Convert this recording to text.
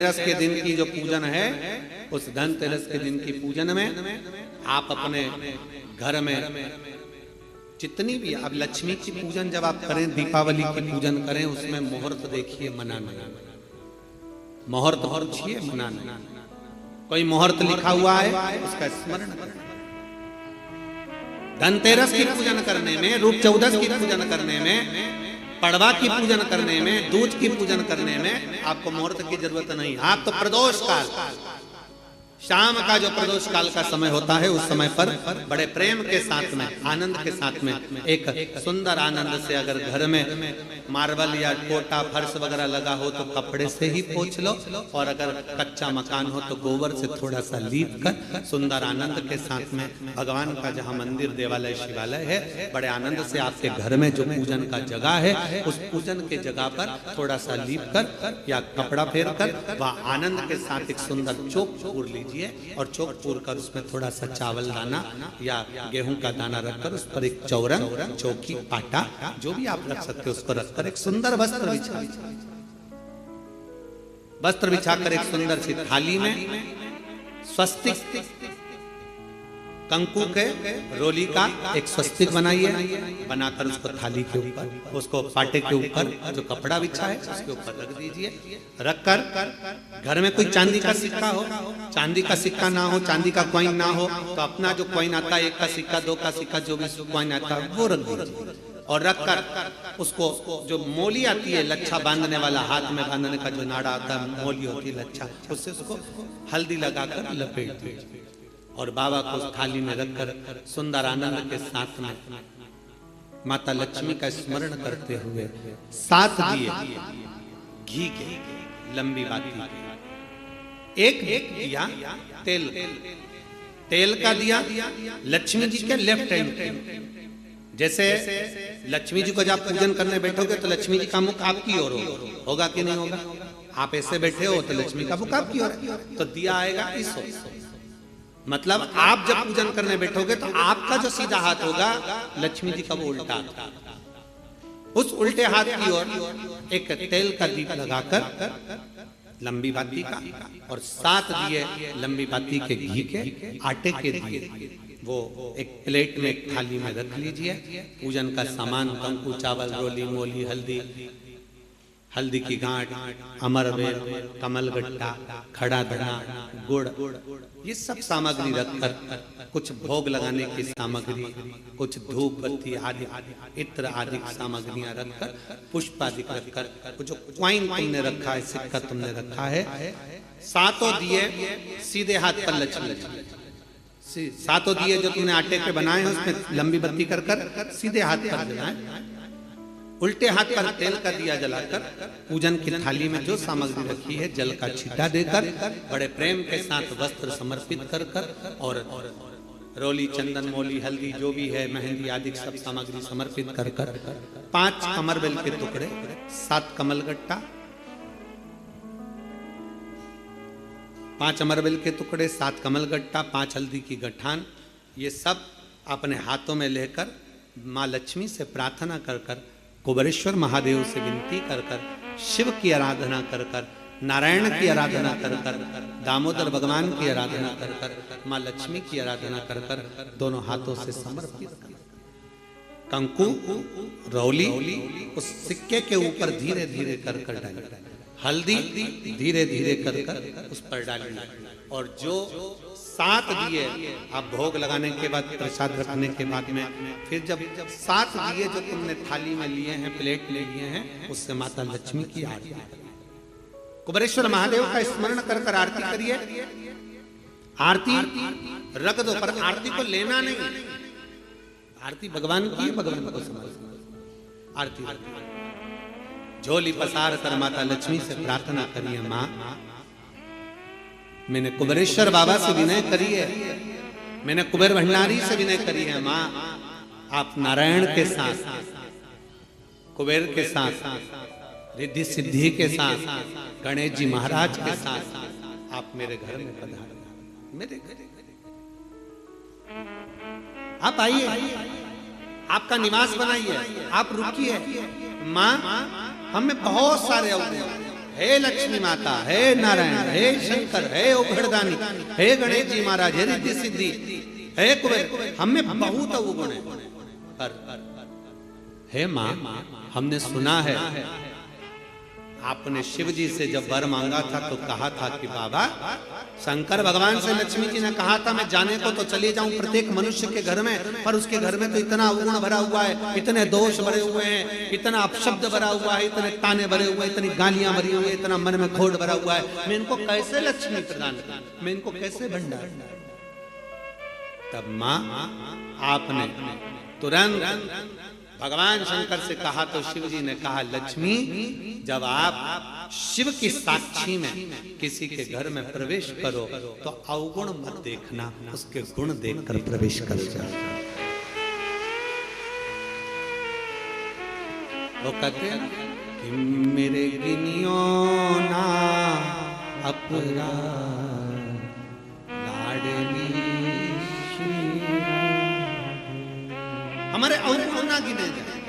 धनतेरस के दिन की जो पूजन है, उस धनतेरस के दिन की पूजन में आप अपने घर में जितनी भी, अब लक्ष्मी की पूजन जब आप करें, दीपावली की पूजन करें, उसमें मुहूर्त देखिए, मनाना, मुहूर्त पूछिए, मनाना। कोई मुहूर्त लिखा हुआ है उसका स्मरण करें। धनतेरस की पूजन करने में, रूप चौदस की पूजन करने में, पड़वा की पूजन करने में, दूज की पूजन करने में आपको मुहूर्त की जरूरत नहीं। आप तो प्रदोष काल, शाम का जो प्रदोष काल का समय होता है, उस समय पर बड़े प्रेम के साथ में, आनंद के साथ में, एक सुंदर आनंद से, अगर घर में मार्बल या कोटा फर्श वगैरह लगा हो तो कपड़े से ही पोंछ लो, और अगर कच्चा मकान हो तो गोबर से थोड़ा सा लीप कर सुंदर आनंद के साथ में भगवान का जहाँ मंदिर, देवालय, शिवालय है, बड़े आनंद से आपके घर में जो पूजन का जगह है, उस पूजन के जगह पर थोड़ा सा लीप कर या कपड़ा फेर कर वह आनंद के साथ एक सुंदर चौक पूर लीजिए, और चौक पूर कर उसमें थोड़ा सा चावल दाना या गेहूं का दाना रखकर उस पर एक चौरंग, चौकी, आटा, जो भी आप रख सकते हो उसको रखकर एक सुंदर वस्त्र बिछाकर एक सुंदर सी थाली में स्वस्तिक कंकु के रोली का एक स्वस्तिक बनाइए, बनाकर उसको थाली के ऊपर, उसको पाटे के ऊपर जो कपड़ा बिछा है उसके ऊपर रख दीजिए। रखकर घर में कोई चांदी का सिक्का हो, चांदी का सिक्का ना हो, चांदी का कॉइन ना हो, तो अपना जो कॉइन आता है, 1 का सिक्का, 2 का सिक्का, जो भी कॉइन आता है वो रख दीजिए। और रखकर उसको जो मोली आती है, लच्छा बांधने वाला, हाथ में बांधने का जो नाड़ा आता है, मोली होती है लच्छा, उससे उसको हल्दी लगाकर लपेट दीजिए और बाबा को उस थाली में रखकर सुंदर आनंद के साथ में माता लक्ष्मी का स्मरण करते हुए 7 दिए घी के, लंबी बाती के, एक दिया तेल का दिया लक्ष्मी जी के लेफ्ट हैंड पे। जैसे लक्ष्मी जी को जब पूजन करने बैठोगे तो लक्ष्मी जी का मुख आपकी ओर होगा कि नहीं होगा? आप ऐसे बैठे हो तो लक्ष्मी का मुख आपकी ओर, तो दिया आएगा इस ओर। मतलब आप जब पूजन करने बैठोगे तो आपका जो सीधा हाथ होगा, लक्ष्मी जी का वो उल्टा, उस उल्टे हाथ की ओर एक तेल का दीप लगाकर लंबी बाती का, और 7 दिए लंबी बाती के घी के, आटे के दिए, वो एक प्लेट में, एक थाली में रख लीजिए। पूजन का सामान, कंकु, चावल, रोली, मोली, हल्दी की गांठ, अमरवेल, कमलगट्टा, खड़ा धना, गुड़, ये सब सामग्री रखकर, कुछ भोग लगाने की सामग्री, कुछ धूप बत्ती आदि, इत्र आदि सामग्रियां रखकर, पुष्प आदि रखकर, जो कॉइन तुमने रखा है, सिक्का तुमने रखा है, 7 दिए सीधे हाथ पर लक्ष्मी, 7 दिए जो तुमने आटे के बनाए हैं उसमें लंबी बत्ती कर सीधे हाथ पर जलाएं। उल्टे हाथ पर तेल का दिया जलाकर पूजन की थाली में जो सामग्री रखी है, जल का छींटा देकर, बड़े प्रेम के साथ वस्त्र समर्पित कर और रोली, चंदन, मोली, हल्दी, जो भी है, मेहंदी आदि सब सामग्री समर्पित कर 5 अमरबेल के टुकड़े, 7 कमलगट्टा, 5 अमरबेल के टुकड़े, 7 कमलगट्टा, 5 हल्दी की गठान, ये सब अपने हाथों में लेकर माँ लक्ष्मी से प्रार्थना कर कुबेरेश्वर महादेव से विनती कर शिव की आराधना कर नारायण की आराधना कर दामोदर भगवान की आराधना कर माँ लक्ष्मी की आराधना कर दोनों हाथों से समर्पित कर कंकु, रौली उस सिक्के के ऊपर धीरे धीरे कर डाली, हल्दी धीरे धीरे कर उस पर डाली, और जो 7 दिए आप भोग लगाने के बाद, प्रसाद रखने के बाद में, फिर जब 7 दिए जो तुमने थाली में लिए हैं, प्लेट ले लिए हैं, उससे माता लक्ष्मी की आरती, कुबेरेश्वर महादेव का स्मरण कर आरती करिए। आरती रख दो, पर आरती को लेना नहीं, आरती भगवान की है, भगवान को समझ, आरती झोली पसार कर माता लक्ष्मी से प्रार्थना करिए, माँ मैंने कुबेरेश्वर बाबा से विनय करी है, मैंने कुबेर भंडारी से विनय करी है, माँ आप नारायण के साथ, कुबेर के साथ, रिद्धि सिद्धि के साथ, गणेश जी महाराज के साथ आप मेरे घर में पधारो, मेरे घर आप आइए, आपका निवास बनाइए, आप रुकिए। माँ हमें बहुत सारे अवगुण, हे लक्ष्मी माता, हे नारायण, हे शंकर, हे ओघड़दानी, हे गणेश जी महाराज, हे रिद्धि सिद्धि, हे कुबेर, हमें बहुत अवगुण है। पर हे माँ, हमने सुना है आपने शिव जी से जब वर मांगा था तो कहा था कि बाबा, शंकर भगवान से लक्ष्मी जी ने कहा था मैं जाने को तो चले जाऊं प्रत्येक मनुष्य के घर में, पर उसके घर में तो इतना अवगुण भरा हुआ है, इतने दोष भरे हुए हैं, इतना अपशब्द भरा हुआ है, इतने ताने भरे हुए हैं, इतनी गालियां भरी हुई है, इतना मन में खोट भरा हुआ है, मैं इनको कैसे लक्ष्मी प्रदान करूं, मैं इनको कैसे भंडार। तब माँ आपने तुरंत भगवान शंकर से कहा तो शिव जी ने कहा, लक्ष्मी जब आप शिव की साक्षी में किसी के घर में प्रवेश करो तो अवगुण मत देखना, उसके गुण देखकर प्रवेश कर जाओ। वो कहते हैं कि मेरे गिनियो ना अपराध लाडली, हमारे अवगुण ना गिने जाए।